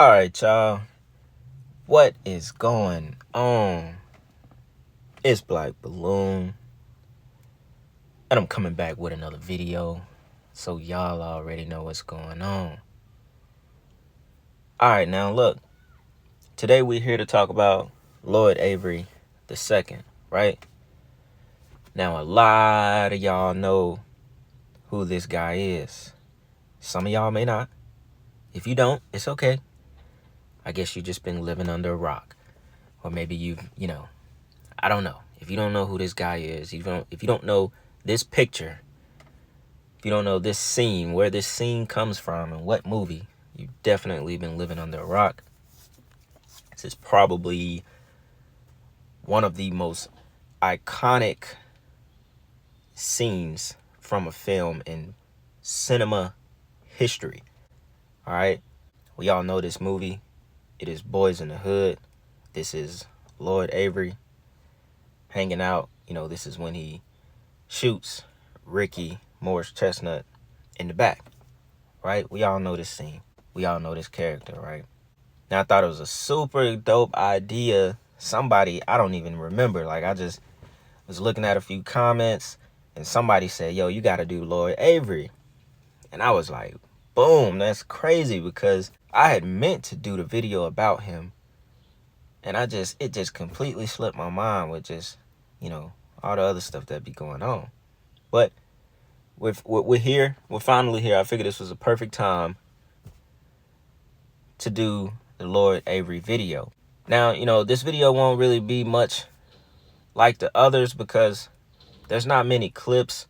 All right, y'all. What is going on? It's Black Balloon, and I'm coming back with another video, so y'all already know what's going on. All right, now look. Today we're here to talk about Lloyd Avery II, right? Now a lot of y'all know who this guy is. Some of y'all may not. If you don't, it's okay. I guess you've just been living under a rock. Or maybe I don't know. If you don't know who this guy is, if you don't know this picture, if you don't know this scene, where this scene comes from and what movie, you've definitely been living under a rock. This is probably one of the most iconic scenes from a film in cinema history. All right? We all know this movie. It is Boys in the Hood. This is Lloyd Avery hanging out. This is when he shoots Ricky Morris Chestnut in the back, right? We all know this scene. We all know this character, right? Now, I thought it was a super dope idea. Somebody, I don't even remember. I just was looking at a few comments, and somebody said, yo, you got to do Lloyd Avery. And I was like, boom, that's crazy, because I had meant to do the video about him, and it just completely slipped my mind with just, all the other stuff that be going on. But we're here. We're finally here. I figured this was a perfect time to do the Lloyd Avery video. Now, this video won't really be much like the others because there's not many clips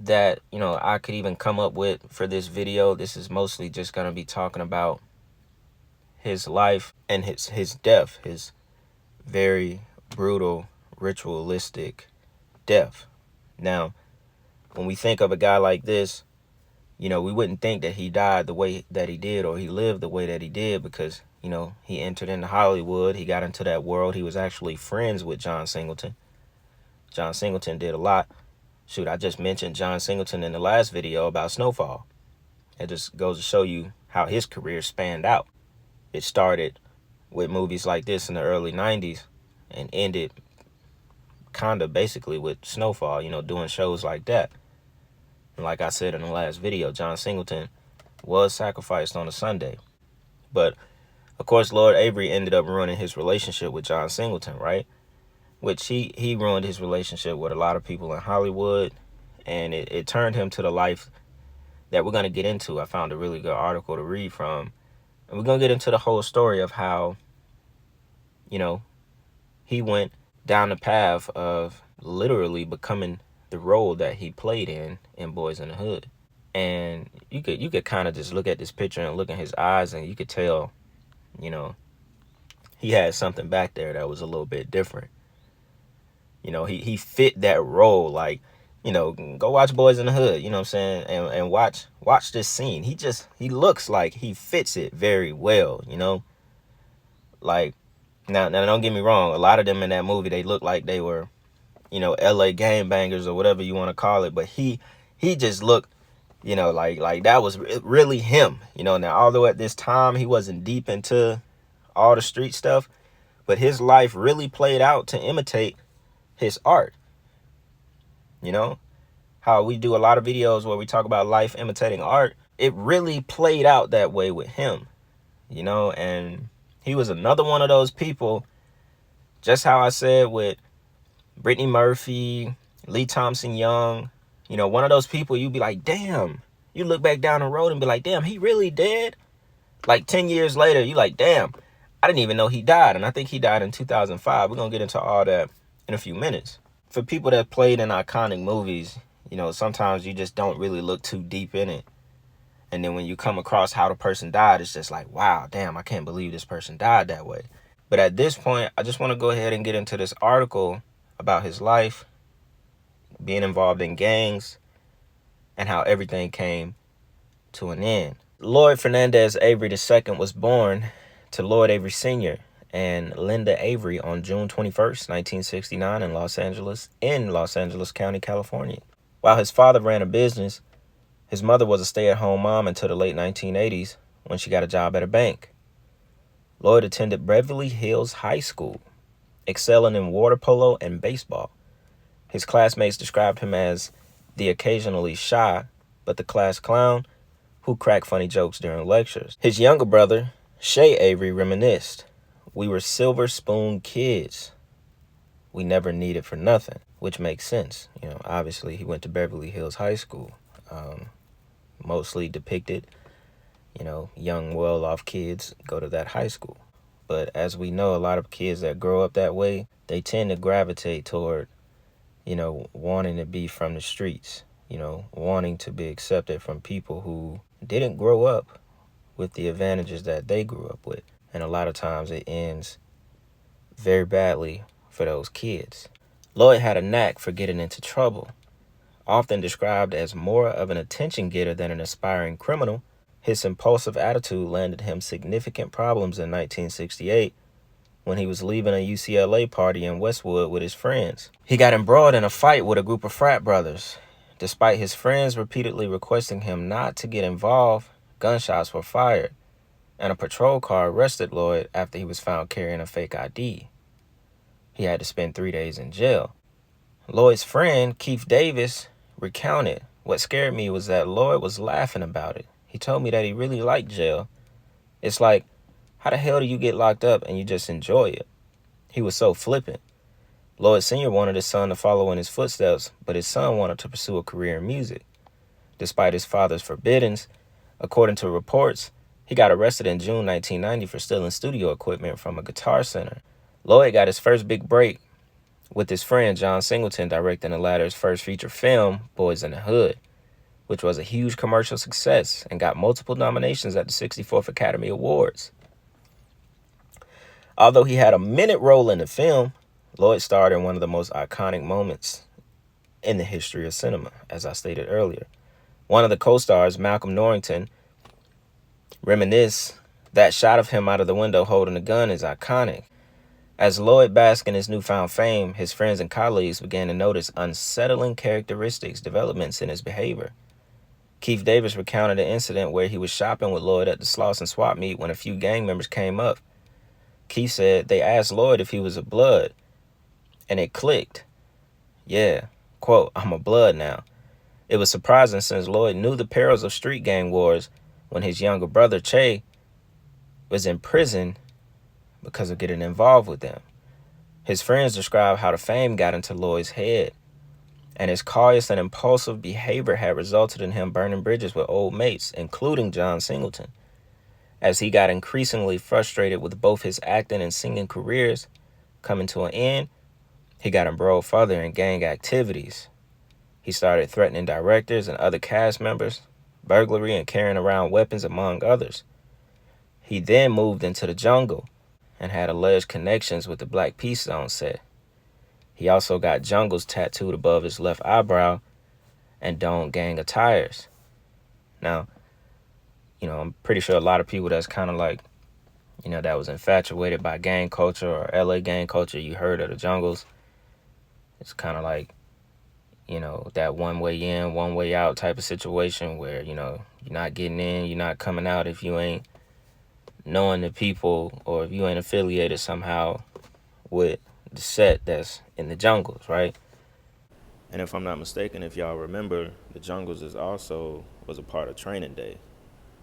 that, I could even come up with for this video. This is mostly just going to be talking about his life and his death, his very brutal, ritualistic death. Now, when we think of a guy like this, we wouldn't think that he died the way that he did or he lived the way that he did because, he entered into Hollywood. He got into that world. He was actually friends with John Singleton. John Singleton did a lot. Shoot, I just mentioned John Singleton in the last video about Snowfall. It just goes to show you how his career spanned out. It started with movies like this in the early 90s and ended kind of basically with Snowfall, doing shows like that. And like I said in the last video, John Singleton was sacrificed on a Sunday. But, of course, Lloyd Avery ended up ruining his relationship with John Singleton, right? Which he ruined his relationship with a lot of people in Hollywood. And it turned him to the life that we're going to get into. I found a really good article to read from. And we're going to get into the whole story of how, he went down the path of literally becoming the role that he played in Boys in the Hood. And you could kind of just look at this picture and look in his eyes, and you could tell, he had something back there that was a little bit different. He fit that role. Go watch Boys in the Hood, you know what I'm saying? And watch this scene. He looks like he fits it very well, Now don't get me wrong, a lot of them in that movie, they look like they were, LA gangbangers or whatever you want to call it, but he just looked, like that was really him, Now, although at this time he wasn't deep into all the street stuff, but his life really played out to imitate his art. How we do a lot of videos where we talk about life imitating art, it really played out that way with him, and he was another one of those people, just how I said with Brittany Murphy, Lee Thompson Young, one of those people you'd be like, damn, you look back down the road and be like, damn, he really dead? 10 years later, you like, damn, I didn't even know he died. And I think he died in 2005. We're going to get into all that in a few minutes. For people that played in iconic movies, sometimes you just don't really look too deep in it. And then when you come across how the person died, it's just like, wow, damn, I can't believe this person died that way. But at this point, I just want to go ahead and get into this article about his life, being involved in gangs, and how everything came to an end. Lloyd Fernandez Avery II was born to Lloyd Avery Sr. and Linda Avery on June 21st, 1969 in Los Angeles County, California. While his father ran a business, his mother was a stay-at-home mom until the late 1980s when she got a job at a bank. Lloyd attended Beverly Hills High School, excelling in water polo and baseball. His classmates described him as the occasionally shy, but the class clown who cracked funny jokes during lectures. His younger brother, Shay Avery, reminisced, "We were silver spoon kids. We never needed for nothing," which makes sense. Obviously he went to Beverly Hills High School, mostly depicted, young, well-off kids go to that high school. But as we know, a lot of kids that grow up that way, they tend to gravitate toward, wanting to be from the streets, wanting to be accepted from people who didn't grow up with the advantages that they grew up with. And a lot of times it ends very badly for those kids. Lloyd had a knack for getting into trouble. Often described as more of an attention getter than an aspiring criminal, his impulsive attitude landed him significant problems in 1968 when he was leaving a UCLA party in Westwood with his friends. He got embroiled in a fight with a group of frat brothers. Despite his friends repeatedly requesting him not to get involved, gunshots were fired, and a patrol car arrested Lloyd after he was found carrying a fake ID. He had to spend 3 days in jail. Lloyd's friend, Keith Davis, recounted, "What scared me was that Lloyd was laughing about it. He told me that he really liked jail. It's like, how the hell do you get locked up and you just enjoy it?" He was so flippant. Lloyd Sr. wanted his son to follow in his footsteps, but his son wanted to pursue a career in music. Despite his father's forbiddings, according to reports, he got arrested in June 1990 for stealing studio equipment from a guitar center. Lloyd got his first big break with his friend John Singleton directing the latter's first feature film, Boys in the Hood, which was a huge commercial success and got multiple nominations at the 64th Academy Awards. Although he had a minute role in the film, Lloyd starred in one of the most iconic moments in the history of cinema, as I stated earlier. One of the co-stars, Malcolm Norrington, reminisced, "That shot of him out of the window holding a gun is iconic." As Lloyd basked in his newfound fame, his friends and colleagues began to notice unsettling developments in his behavior. Keith Davis recounted an incident where he was shopping with Lloyd at the Slauson swap meet when a few gang members came up. Keith said they asked Lloyd if he was a Blood, and it clicked. "Yeah, quote, I'm a Blood now." It was surprising since Lloyd knew the perils of street gang wars when his younger brother, Che, was in prison because of getting involved with them. His friends described how the fame got into Lloyd's head, and his curious and impulsive behavior had resulted in him burning bridges with old mates, including John Singleton. As he got increasingly frustrated with both his acting and singing careers coming to an end, he got embroiled further in gang activities. He started threatening directors and other cast members, burglary and carrying around weapons, among others. He then moved into the jungle and had alleged connections with the Black Peace Zone set. He also got jungles tattooed above his left eyebrow and donned gang attires. Now, I'm pretty sure a lot of people that's kind of like, that was infatuated by gang culture or LA gang culture, you heard of the jungles. It's kind of like, that one way in, one way out type of situation where, you're not getting in, you're not coming out if you ain't knowing the people or if you ain't affiliated somehow with the set that's in the jungles, right? And if I'm not mistaken, if y'all remember, the jungles was a part of Training Day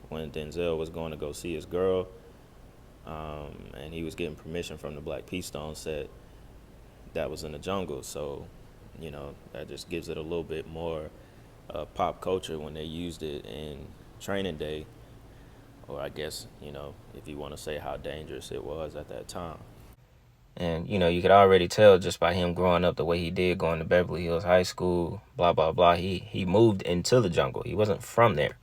when Denzel was going to go see his girl, and he was getting permission from the Black Peace Stone set that was in the jungle. So, that just gives it a little bit more pop culture when they used it in Training Day, or I guess, if you want to say how dangerous it was at that time. And, you could already tell just by him growing up the way he did, going to Beverly Hills High School, blah, blah, blah. He moved into the jungle. He wasn't from there.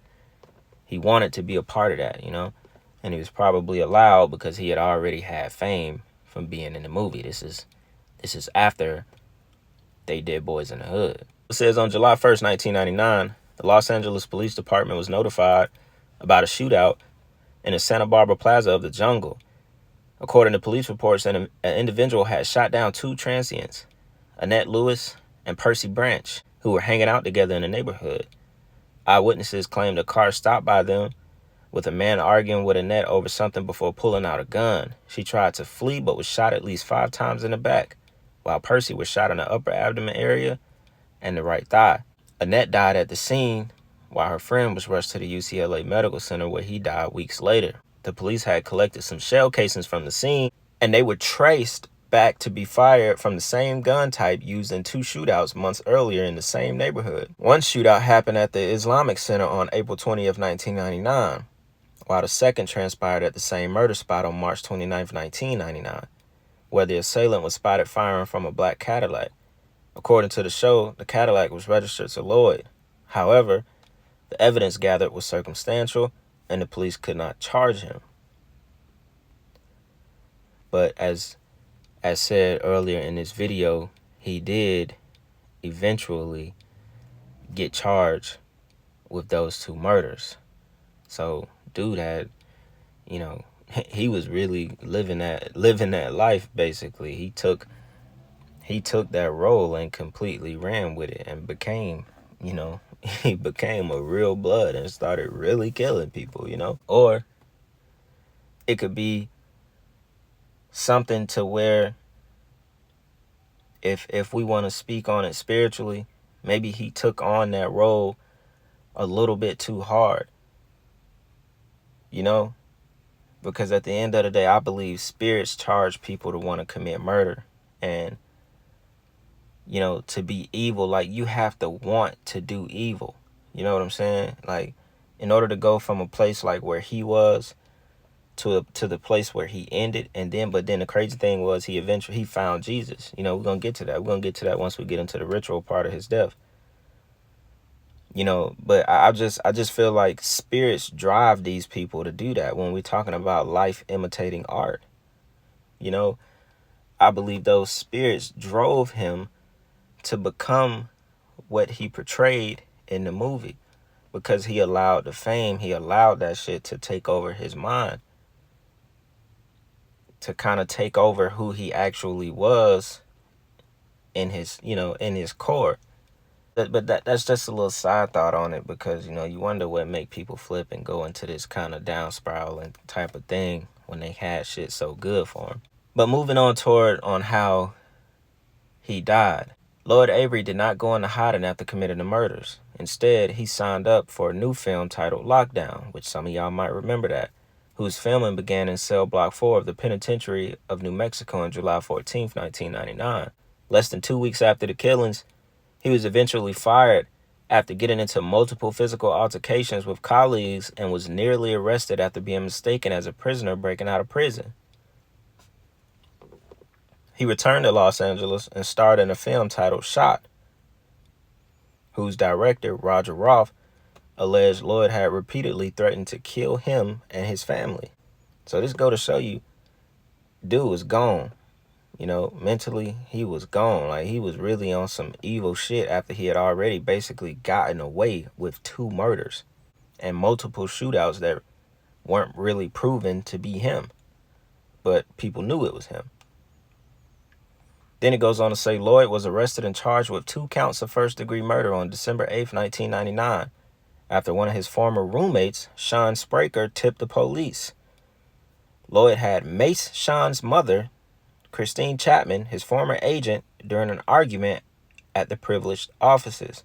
He wanted to be a part of that, and he was probably allowed because he had already had fame from being in the movie. This is after they did Boys in the Hood. It says on July 1st, 1999, the Los Angeles Police Department was notified about a shootout in the Santa Barbara Plaza of the jungle. According to police reports, an individual had shot down 2 transients, Annette Lewis and Percy Branch, who were hanging out together in the neighborhood. Eyewitnesses claimed a car stopped by them with a man arguing with Annette over something before pulling out a gun. She tried to flee but was shot at least 5 times in the back, while Percy was shot in the upper abdomen area and the right thigh. Annette died at the scene, while her friend was rushed to the UCLA Medical Center where he died weeks later. The police had collected some shell casings from the scene, and they were traced back to be fired from the same gun type used in 2 shootouts months earlier in the same neighborhood. One shootout happened at the Islamic Center on April 20th, 1999, while the second transpired at the same murder spot on March 29th, 1999, where the assailant was spotted firing from a black Cadillac. According to the show, the Cadillac was registered to Lloyd. However, the evidence gathered was circumstantial, and the police could not charge him. But as said earlier in this video, he did eventually get charged with those 2 murders. So dude had, he was really living that life. Basically, he took that role and completely ran with it and became, he became a real blood and started really killing people, Or it could be something to where if we want to speak on it spiritually, maybe he took on that role a little bit too hard, because at the end of the day, I believe spirits charge people to want to commit murder and, to be evil. Like, you have to want to do evil. You know what I'm saying? Like, in order to go from a place like where he was to the place where he ended, but then the crazy thing was he found Jesus. We're gonna get to that. We're gonna get to that once we get into the ritual part of his death. But I just feel like spirits drive these people to do that when we're talking about life imitating art. I believe those spirits drove him to become what he portrayed in the movie, because he allowed the fame, he allowed that shit to take over his mind, to kind of take over who he actually was in his, in his core. But that's just a little side thought on it, because, you wonder what make people flip and go into this kind of down spiral and type of thing when they had shit so good for them. But moving on how he died. Lloyd Avery did not go into hiding after committing the murders. Instead, he signed up for a new film titled Lockdown, which some of y'all might remember that, whose filming began in Cell Block 4 of the Penitentiary of New Mexico on July 14th, 1999. Less than 2 weeks after the killings, he was eventually fired after getting into multiple physical altercations with colleagues and was nearly arrested after being mistaken as a prisoner breaking out of prison. He returned to Los Angeles and starred in a film titled Shot, whose director, Roger Roth, alleged Lloyd had repeatedly threatened to kill him and his family. So this go to show you, dude was gone. Mentally, he was gone. Like, he was really on some evil shit after he had already basically gotten away with 2 murders and multiple shootouts that weren't really proven to be him, but people knew it was him. Then it goes on to say Lloyd was arrested and charged with 2 counts of first-degree murder on December 8th, 1999, after one of his former roommates, Sean Spraker, tipped the police. Lloyd had maced Sean's mother, Christine Chapman, his former agent, during an argument at the privileged offices.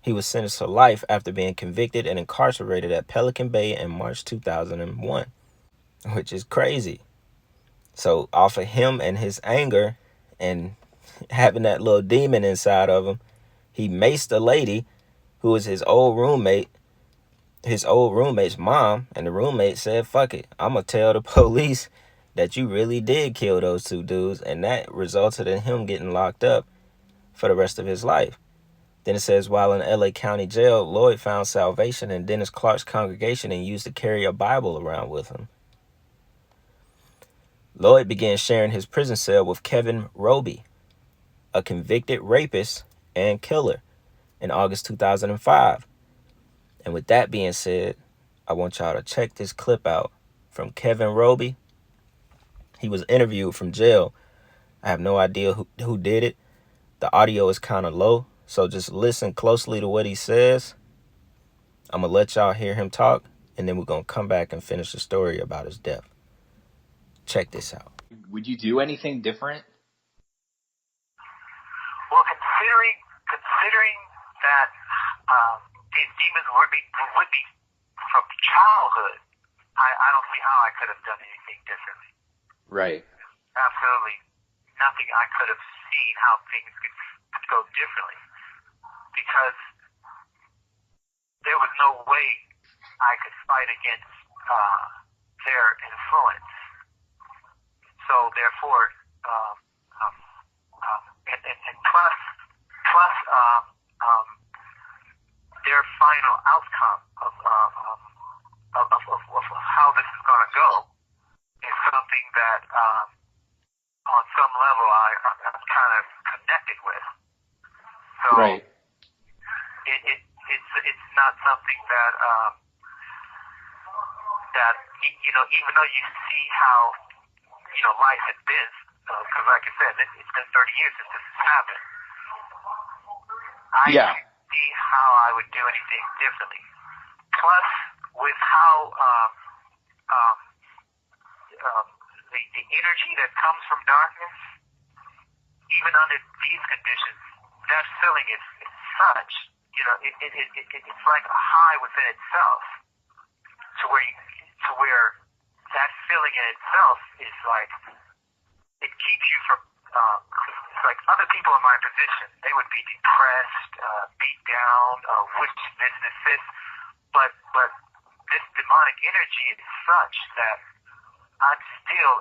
He was sentenced to life after being convicted and incarcerated at Pelican Bay in March 2001, which is crazy. So off of him and his anger and having that little demon inside of him, he maced a lady who was his old roommate's mom, and the roommate said, fuck it, I'm going to tell the police that you really did kill those 2 dudes, and that resulted in him getting locked up for the rest of his life. Then it says, while in LA County Jail, Lloyd found salvation in Dennis Clark's congregation and used to carry a Bible around with him. Lloyd began sharing his prison cell with Kevin Roby, a convicted rapist and killer, in August 2005. And with that being said, I want y'all to check this clip out from Kevin Roby. He was interviewed from jail. I have no idea who did it. The audio is kind of low, so just listen closely to what he says. I'm going to let y'all hear him talk, and then we're going to come back and finish the story about his death. Check this out. Would you do anything different? Well, considering that these demons would be from childhood, I don't see how I could have done anything differently. Right. Absolutely nothing I could have seen how things could go differently, because there was no way I could fight against their influence. So therefore, and plus their final outcome of how this is going to go is something that on some level I'm kind of connected with. So right. It's not something that that even though you see how life has been, because like I said, it's been 30 years since this has happened. I don't see how I would do anything differently. Plus, with how the energy that comes from darkness, even under these conditions, that feeling is such, it's like a high within itself, to where that feeling in itself is like, it keeps you from, it's like other people in my position, they would be depressed, beat down, wish this, but this demonic energy is such that I'm still,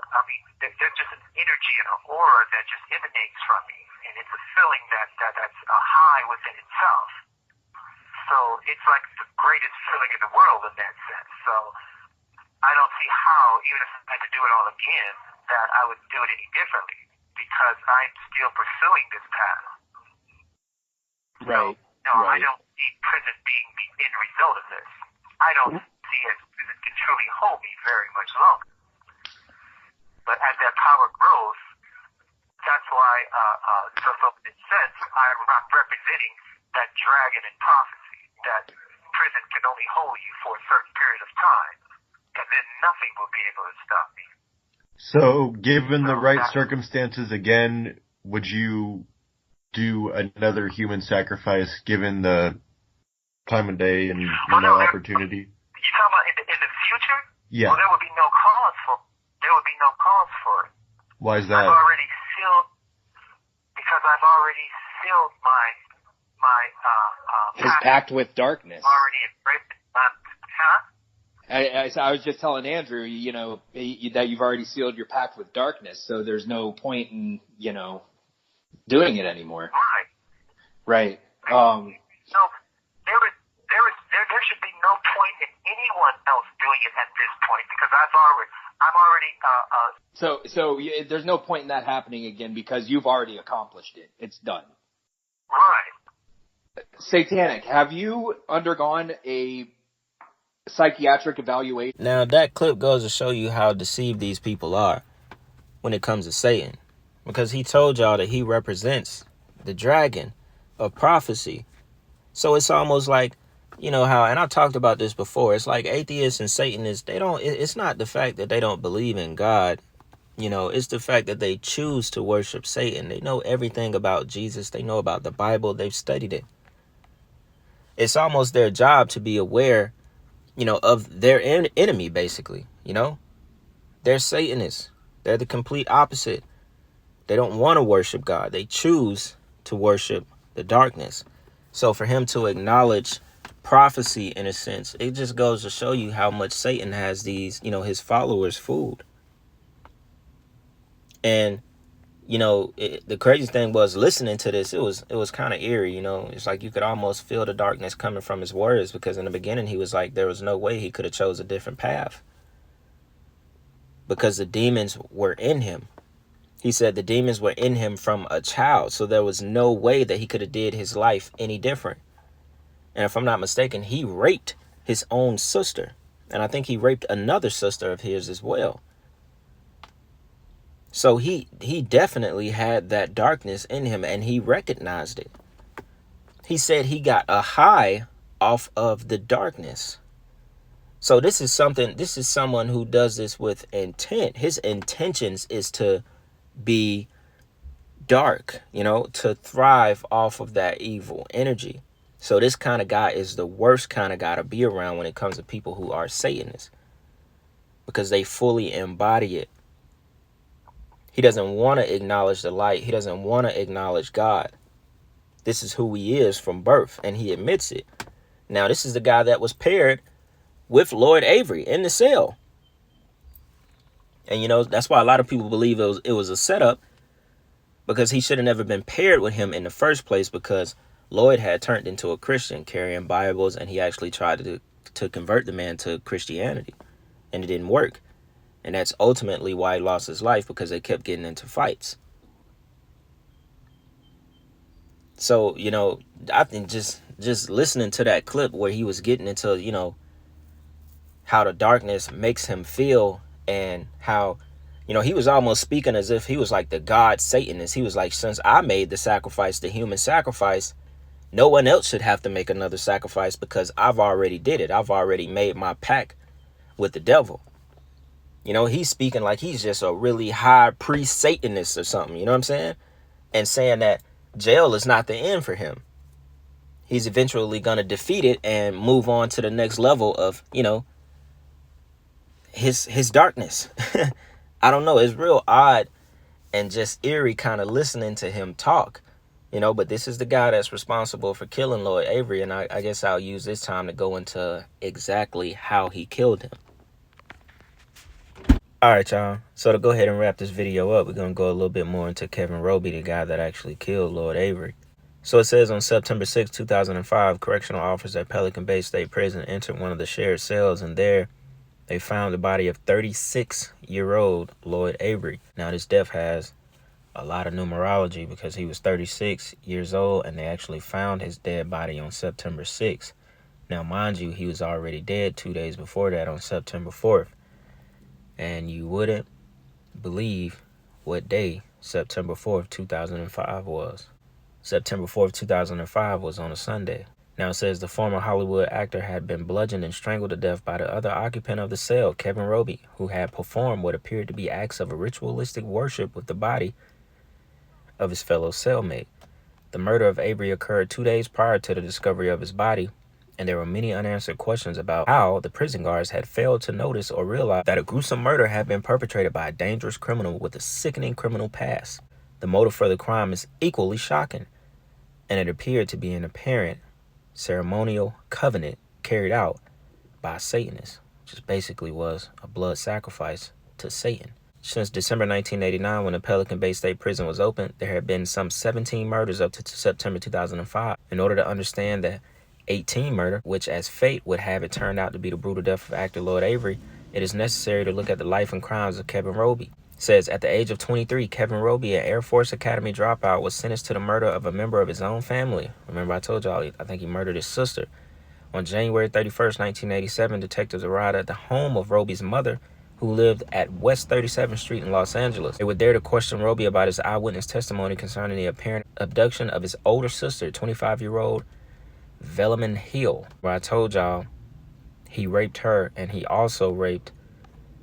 there's just an energy and an aura that just emanates from me, and it's a feeling that's a high within itself. So it's like the greatest feeling in the world in that sense. So I don't see how, even if I had to do it all again, that I would do it any differently, because I'm still pursuing this path. Right. So, no, right. I don't see prison being the end result of this. I don't see it as it can truly hold me very much longer. But as that power grows, that's why, so in a sense, I'm representing that dragon in prophecy, that prison can only hold you for a certain period of time, and then nothing will be able to stop me. So, given the right circumstances again, would you do another human sacrifice given the time of day and opportunity? You talking about in the future? Yeah. Well, there would be no cause for it. Why is that? I've already sealed my his pact with darkness. Already embraced it. I was just telling Andrew, that you've already sealed your pact with darkness, so there's no point in, doing it anymore. Right. Right. No, there should be no point in anyone else doing it at this point, because I'm already. So there's no point in that happening again, because you've already accomplished it. It's done. Right. Satanic, have you undergone a psychiatric evaluation? Now, that clip goes to show you how deceived these people are when it comes to Satan. Because he told y'all that he represents the dragon of prophecy. So it's almost like, how, and I've talked about this before, it's like atheists and Satanists, it's not the fact that they don't believe in God. It's the fact that they choose to worship Satan. They know everything about Jesus. They know about the Bible. They've studied it. It's almost their job to be aware, of their enemy, basically. They're Satanists. They're the complete opposite. They don't want to worship God. They choose to worship the darkness. So for him to acknowledge prophecy, in a sense, it just goes to show you how much Satan has these, his followers fooled. And, the crazy thing was, listening to this, it was kind of eerie, It's like you could almost feel the darkness coming from his words, because in the beginning he was like, there was no way he could have chose a different path, because the demons were in him. He said the demons were in him from a child, so there was no way that he could have did his life any different. And if I'm not mistaken, he raped his own sister, and I think he raped another sister of his as well. So he definitely had that darkness in him, and he recognized it. He said he got a high off of the darkness. So this is someone who does this with intent. His intentions is to be dark, to thrive off of that evil energy. So this kind of guy is the worst kind of guy to be around when it comes to people who are Satanists, because they fully embody it. He doesn't want to acknowledge the light. He doesn't want to acknowledge God. This is who he is from birth, and he admits it. Now, this is the guy that was paired with Lloyd Avery in the cell. And, that's why a lot of people believe it was a setup, because he should have never been paired with him in the first place, because Lloyd had turned into a Christian, carrying Bibles, and he actually tried to convert the man to Christianity, and it didn't work. And that's ultimately why he lost his life, because they kept getting into fights. So, I think just listening to that clip where he was getting into, how the darkness makes him feel, and how, he was almost speaking as if he was like the God Satanist. He was like, since I made the sacrifice, the human sacrifice, no one else should have to make another sacrifice, because I've already did it. I've already made my pact with the devil. He's speaking like he's just a really high priest Satanist or something, you know what I'm saying? And saying that jail is not the end for him. He's eventually going to defeat it and move on to the next level of, his darkness. I don't know. It's real odd and just eerie kind of listening to him talk, but this is the guy that's responsible for killing Lloyd Avery. And I guess I'll use this time to go into exactly how he killed him. All right, y'all. So to go ahead and wrap this video up, we're going to go a little bit more into Kevin Roby, the guy that actually killed Lloyd Avery. So it says on September 6, 2005, correctional officers at Pelican Bay State Prison entered one of the shared cells, and there they found the body of 36-year-old Lloyd Avery. Now, this death has a lot of numerology, because he was 36 years old, and they actually found his dead body on September 6th. Now, mind you, he was already dead 2 days before that on September 4th. And you wouldn't believe what day September 4th, 2005 was. September 4th, 2005 was on a Sunday. Now it says the former Hollywood actor had been bludgeoned and strangled to death by the other occupant of the cell, Kevin Roby, who had performed what appeared to be acts of ritualistic worship with the body of his fellow cellmate. The murder of Avery occurred 2 days prior to the discovery of his body, and there were many unanswered questions about how the prison guards had failed to notice or realize that a gruesome murder had been perpetrated by a dangerous criminal with a sickening criminal past. The motive for the crime is equally shocking, and it appeared to be an apparent ceremonial covenant carried out by Satanists, which basically was a blood sacrifice to Satan. Since December 1989, when the Pelican Bay State Prison was opened, there had been some 17 murders up to September 2005. In order to understand that 18 murder, which as fate would have it turned out to be the brutal death of actor Lloyd Avery, it is necessary to look at the life and crimes of Kevin Roby. It says, at the age of 23, Kevin Roby, an Air Force Academy dropout, was sentenced to the murder of a member of his own family. Remember, I told y'all, I think he murdered his sister. On January 31st, 1987, detectives arrived at the home of Roby's mother, who lived at West 37th Street in Los Angeles. They were there to question Roby about his eyewitness testimony concerning the apparent abduction of his older sister, 25-year-old Velleman Hill, where I told y'all he raped her, and he also raped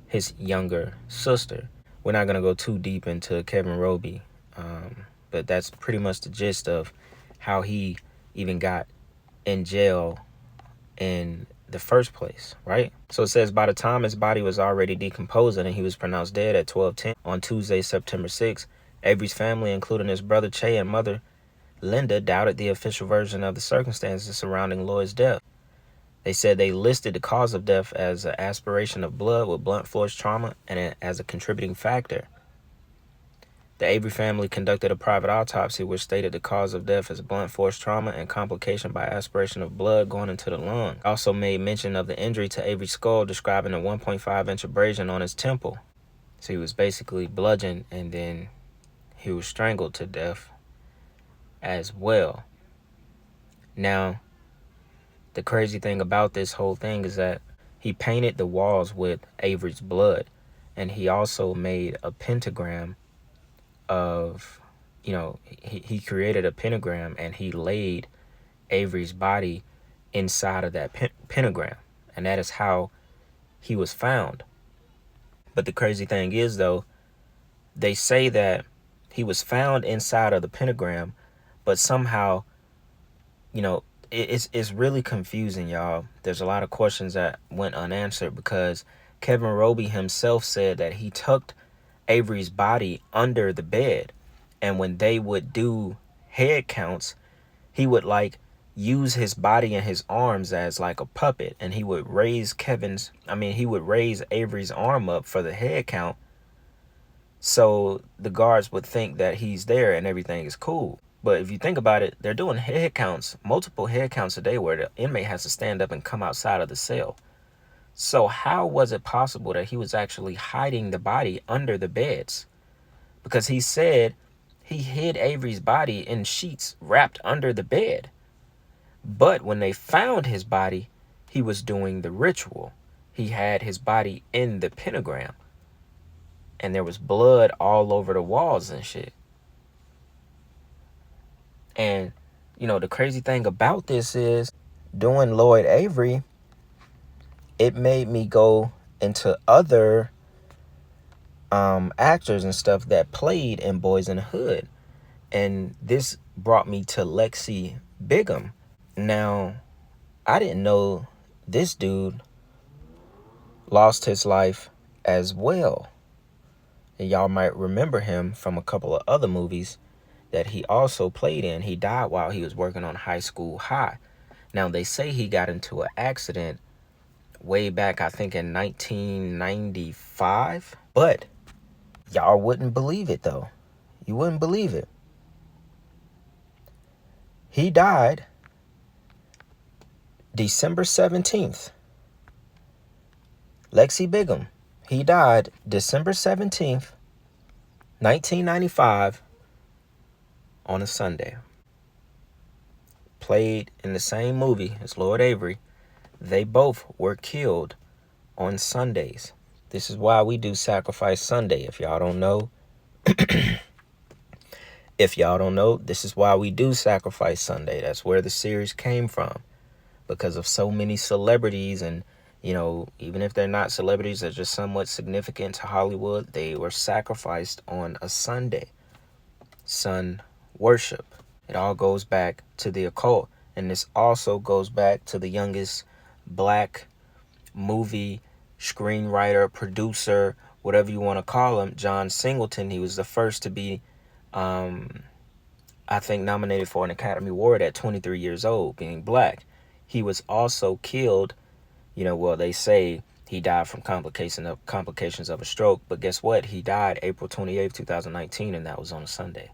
his younger sister. We're not going to go too deep into Kevin Roby, but that's pretty much the gist of how he even got in jail in the first place, right? So it says by the time his body was already decomposing and he was pronounced dead at 12:10 on Tuesday, September 6th, Avery's family, including his brother Che and mother Linda, doubted the official version of the circumstances surrounding Lloyd's death. They said they listed the cause of death as an aspiration of blood with blunt force trauma and as a contributing factor. The Avery family conducted a private autopsy which stated the cause of death as blunt force trauma and complication by aspiration of blood going into the lung. Also made mention of the injury to Avery's skull, describing a 1.5-inch abrasion on his temple. So he was basically bludgeoned and then he was strangled to death as well. Now, the crazy thing about this whole thing is that he painted the walls with Avery's blood, and he also made a pentagram of, he created a pentagram and he laid Avery's body inside of that pentagram. And that is how he was found. But the crazy thing is, though, they say that he was found inside of the pentagram, but somehow, it's really confusing, y'all. There's a lot of questions that went unanswered because Kevin Roby himself said that he tucked Avery's body under the bed, and when they would do head counts, he would use his body and his arms as like a puppet, and he would raise Avery's arm up for the head count, so the guards would think that he's there and everything is cool. But if you think about it, they're doing head counts, multiple head counts a day, where the inmate has to stand up and come outside of the cell. So how was it possible that he was actually hiding the body under the beds? Because he said he hid Avery's body in sheets wrapped under the bed. But when they found his body, he was doing the ritual. He had his body in the pentagram, and there was blood all over the walls and shit. And, the crazy thing about this is, doing Lloyd Avery, it made me go into other actors and stuff that played in Boys in the Hood. And this brought me to Lexi Bigham. Now, I didn't know this dude lost his life as well. And y'all might remember him from a couple of other movies that he also played in. He died while he was working on High School High. Now, they say he got into an accident way back, I think, in 1995. But y'all wouldn't believe it, though. You wouldn't believe it. He died December 17th. Lexi Bigham. He died December 17th, 1995, on a Sunday. Played in the same movie as Lloyd Avery. They both were killed on Sundays. This is why we do Sacrifice Sunday. If y'all don't know, this is why we do Sacrifice Sunday. That's where the series came from. Because of so many celebrities, and even if they're not celebrities, they're just somewhat significant to Hollywood, they were sacrificed on a Sunday. Sun worship. It all goes back to the occult. And this also goes back to the youngest black movie screenwriter, producer, whatever you want to call him, John Singleton. He was the first to be, I think, nominated for an Academy Award at 23 years old, being black. He was also killed, they say he died from complications of a stroke. But guess what? He died April 28th, 2019, and that was on a Sunday.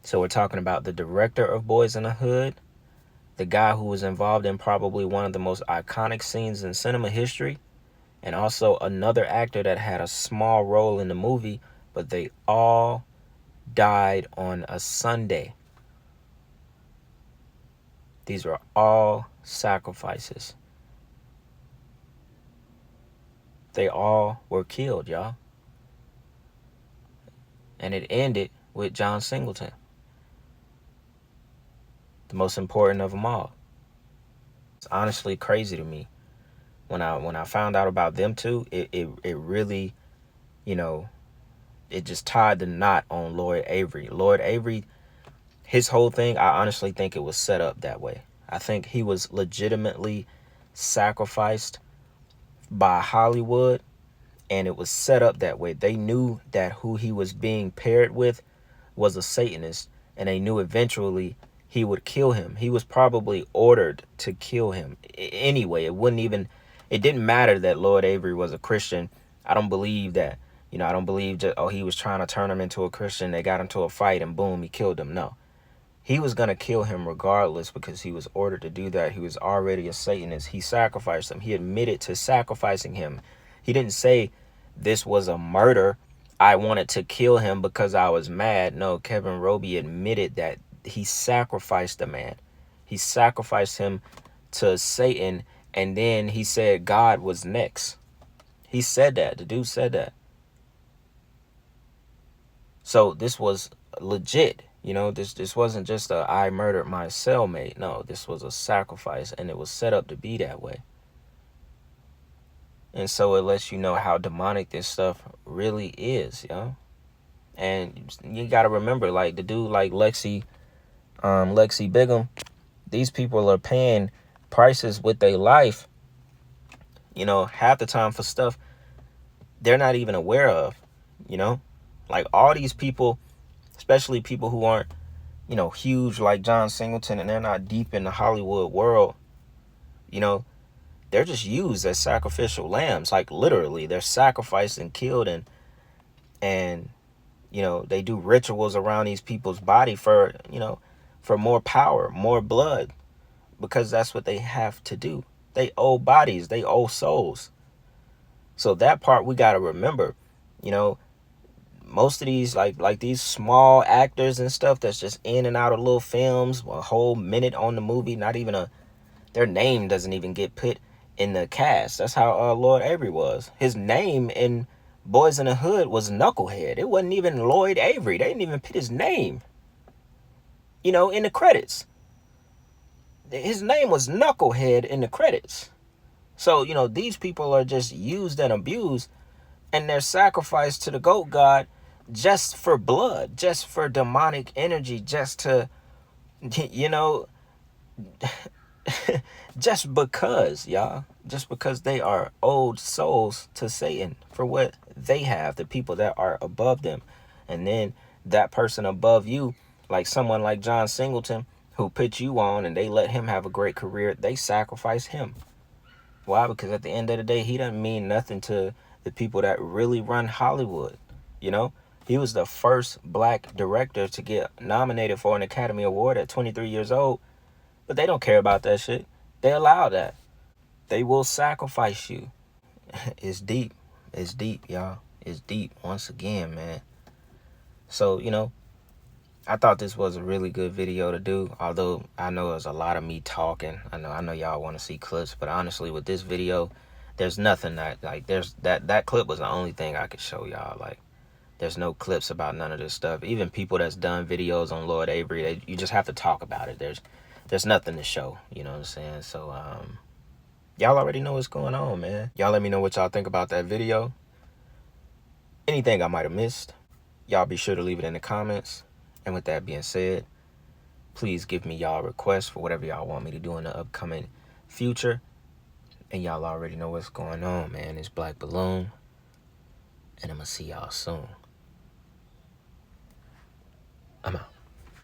So we're talking about the director of Boys in the Hood, the guy who was involved in probably one of the most iconic scenes in cinema history, and also another actor that had a small role in the movie, but they all died on a Sunday. These were all sacrifices. They all were killed, y'all. And it ended with John Singleton, the most important of them all. It's honestly crazy to me. When I found out about them two, it really, it just tied the knot on Lloyd Avery. Lloyd Avery, his whole thing, I honestly think it was set up that way. I think he was legitimately sacrificed by Hollywood, and it was set up that way. They knew that who he was being paired with was a Satanist, and they knew eventually he would kill him. He was probably ordered to kill him anyway. It didn't matter that Lloyd Avery was a Christian. I don't believe that. I don't believe he was trying to turn him into a Christian. They got into a fight and boom, he killed him. No. He was going to kill him regardless because he was ordered to do that. He was already a Satanist. He sacrificed him. He admitted to sacrificing him. He didn't say this was a murder. I wanted to kill him because I was mad. No, Kevin Roby admitted that he sacrificed the man. He sacrificed him to Satan, and then he said God was next. He said that. The dude said that. So this was legit. This wasn't just I murdered my cellmate. No, this was a sacrifice, and it was set up to be that way. And so it lets you know how demonic this stuff really is, yo. And you gotta remember, like the dude like Lexi Bigham, these people are paying prices with their life, you know, half the time for stuff they're not even aware of, you know? Like all these people, especially people who aren't, you know, huge like John Singleton, and they're not deep in the Hollywood world, you know, they're just used as sacrificial lambs. Like literally, they're sacrificed and killed, and you know, they do rituals around these people's body for, you know, for more power, more blood, because that's what they have to do. They owe bodies, they owe souls. So that part we got to remember, you know, most of these like these small actors and stuff that's just in and out of little films, a whole minute on the movie, not even their name doesn't even get put in the cast. That's how Lloyd Avery was. His name in Boys in the Hood was Knucklehead. It wasn't even Lloyd Avery. They didn't even put his name, you know, in the credits. His name was Knucklehead in the credits. So, you know, these people are just used and abused, and they're sacrificed to the goat god just for blood, just for demonic energy, just to, you know, just because, y'all. Just because they are owed souls to Satan for what they have, the people that are above them. And then that person above you, like someone like John Singleton, who put you on and they let him have a great career, they sacrifice him. Why? Because at the end of the day, he doesn't mean nothing to the people that really run Hollywood. You know, he was the first black director to get nominated for an Academy Award at 23 years old, but they don't care about that shit. They allow that. They will sacrifice you. It's deep. It's deep, y'all. It's deep once again, man. So, you know, I thought this was a really good video to do, although I know there's a lot of me talking. I know y'all want to see clips, but honestly, with this video, there's nothing that, like, there's that clip was the only thing I could show y'all. Like, there's no clips about none of this stuff. Even people that's done videos on Lloyd Avery, you just have to talk about it. There's nothing to show, you know what I'm saying? So, y'all already know what's going on, man. Y'all let me know what y'all think about that video. Anything I might have missed, y'all be sure to leave it in the comments. And with that being said, please give me y'all requests for whatever y'all want me to do in the upcoming future. And y'all already know what's going on, man. It's Black Balloon. And I'm going to see y'all soon.